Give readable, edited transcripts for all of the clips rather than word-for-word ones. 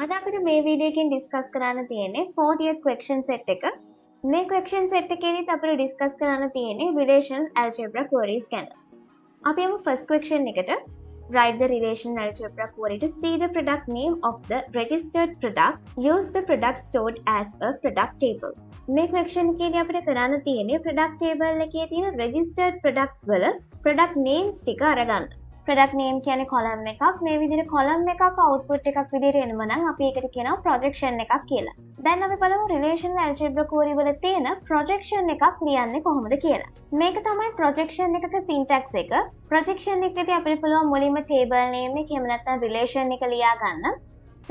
අද අපිට මේ වීඩියෝ එකෙන් ඩිස්කස් කරන්න තියෙන්නේ 40th question set එක. මේ question set එකේදීත් අපිට ඩිස්කස් කරන්න තියෙන්නේ Relational Algebra Queries ගැන. අපි යමු first question එකට. Write the Relational Algebra Query to see the product name of the registered product. Use the product stored as a product table. මේ question එකේදී අපිට කරන්න තියෙන්නේ product table එකේ තියෙන registered products වල product names ටික අරගන්න. product name කියන්නේ column එකක්. මේ විදිහට column එකක් output එකක් විදිහට එනම නම් අපි ඒකට කියනවා projection එකක් කියලා. දැන් අපි බලමු relational algebra query වල තියෙන projection එකක් ලියන්නේ කොහොමද කියලා. මේක තමයි projection එකක syntax එක. projection එකේදී අපිට පුළුවන් මුලින්ම table name එක එහෙම නැත්නම් relation එක ලියා ගන්න.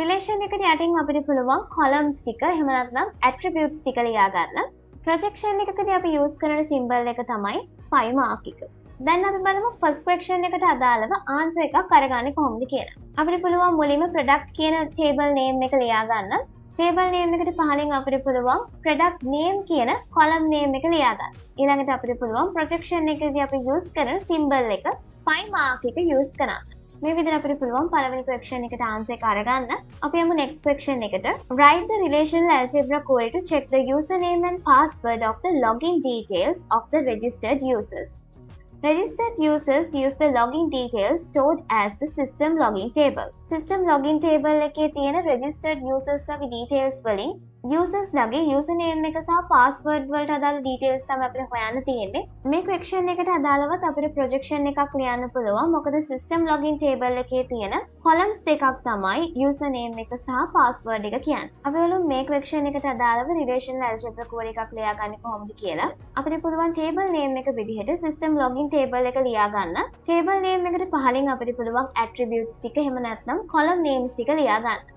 relation එකට යටින් අපිට පුළුවන් columns ටික එහෙම නැත්නම් attributes ටික ලියා ගන්න. projection එකකදී අපි use කරන symbol එක තමයි pi mark එක. දැන් අපි බලමු first question එකට අදාළව answer එකක් අරගන්නේ කොහොමද කියලා. අපිට පුළුවන් මුලින්ම product කියන table name එක ලියා ගන්න. table name එකට පහලින් අපිට පුළුවන් product name කියන column name එක ලියා ගන්න. ඊළඟට අපිට පුළුවන් projection එකේදී අපි use කරන symbol එක pi mark එක use කරන්න. මේ විදිහට අපිට පුළුවන් පළවෙනි question එකට answer එක අරගන්න. අපි යමු next question එකට. Write the relational algebra query to check the username and password of the login details of the registered users. Registered users use the login details stored as the system login table. System login table එකේ තියෙන registered users ලගේ details වලින් users ලගේ username එක සහ password වලට අදාළ details තමයි අපිට හොයන්න තියෙන්නේ. මේ question එකට අදාළවත් අපිට projection එකක් ලියන්න පුළුවන්. මොකද system login table එකේ තියෙන columns දෙකක් තමයි username එක සහ password එක කියන්නේ. අපි බලමු මේ question එකට අදාළව relational algebra query එකක් ලියාගන්නේ කොහොමද කියලා. අපිට පුළුවන් table name එක විදිහට system login table එක ලියා ගන්න. table name එකට පහලින් අපිට පුළුවන් attributes ටික එහෙම නැත්නම් column names ටික ලියා ගන්න.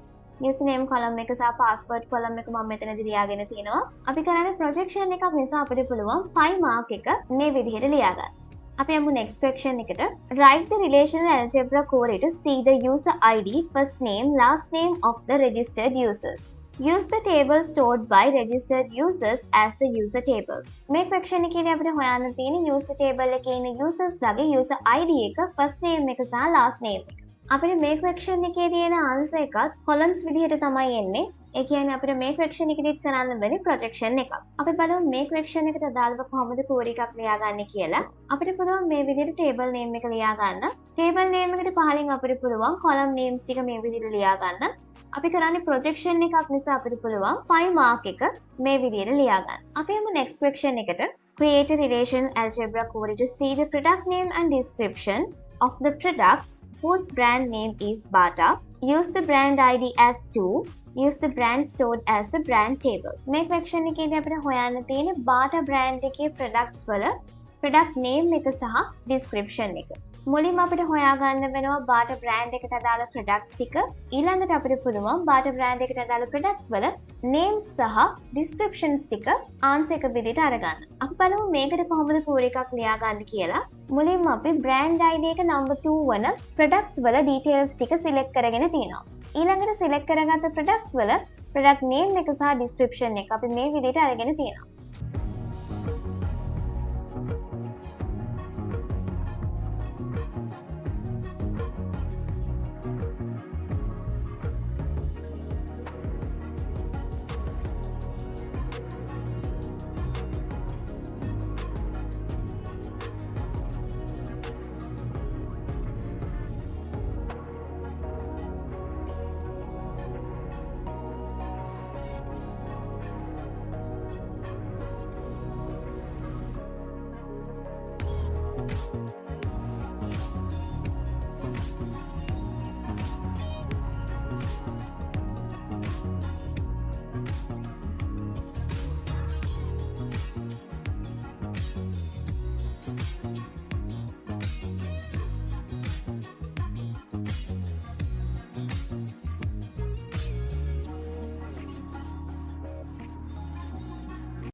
username column එක සහ password column එක මම මෙතනදී ලියාගෙන තිනවා. අපි කරන්නේ projection එකක් නිසා අපිට පුළුවන් pi mark එක මේ විදිහට ලියා ගන්න. අපි යමු next question එකට. Write the relational algebra query to see the user ID, first name, last name of the registered users. Use the table stored by registered users as the user table. මේ question එකේදී අපිට හොයන්න තියෙන්නේ user table එකේ ඉන්න users ලගේ user ID එක, first name එක සහ last name එක. අපිට මේ question එකේ තියෙන answer එකත් columns විදිහට තමයි එන්නේ. ඒ කියන්නේ අපිට මේ question එකෙදිත් කරන්න බැරි projection එකක්. අපි බලමු මේ question එකට අදාළව කොහොමද query එකක් ලියාගන්නේ කියලා. අපිට පුළුවන් මේ විදිහට table name එක ලියා ගන්න. table name එකට පහලින් අපිට පුළුවන් column names ටික මේ විදිහට ලියා ගන්න. අපි කරන්නේ projection එකක් නිසා අපිට පුළුවන් pi mark එක මේ විදිහට ලියා ගන්න. අපි යමු next question එකට. Create a relational algebra query to see the product name and description of the products whose brand name is Bata. Use the brand ID as 2. Use the brand stored as the brand table. මේ question එකේදී අපිට හොයන්න තියෙන්නේ Bata brand එකේ products වල product name එක සහ description එක. මුලින්ම අපිට හොයාගන්න වෙනවා Bata brand එකට අදාළ products ටික. ඊළඟට අපිට පුළුවන් Bata brand එකට අදාළ products වල names සහ descriptions ටික answer එක විදිහට අරගන්න. අපි බලමු මේකට කොහොමද query එකක් ලියාගන්න කියලා. මුලින්ම අපි brand ID එක number 2 වන products වල details ටික select කරගෙන තියෙනවා. ඊළඟට select කරගත්ත products වල product name එක සහ description එක අපි මේ විදිහට අරගෙන තියෙනවා.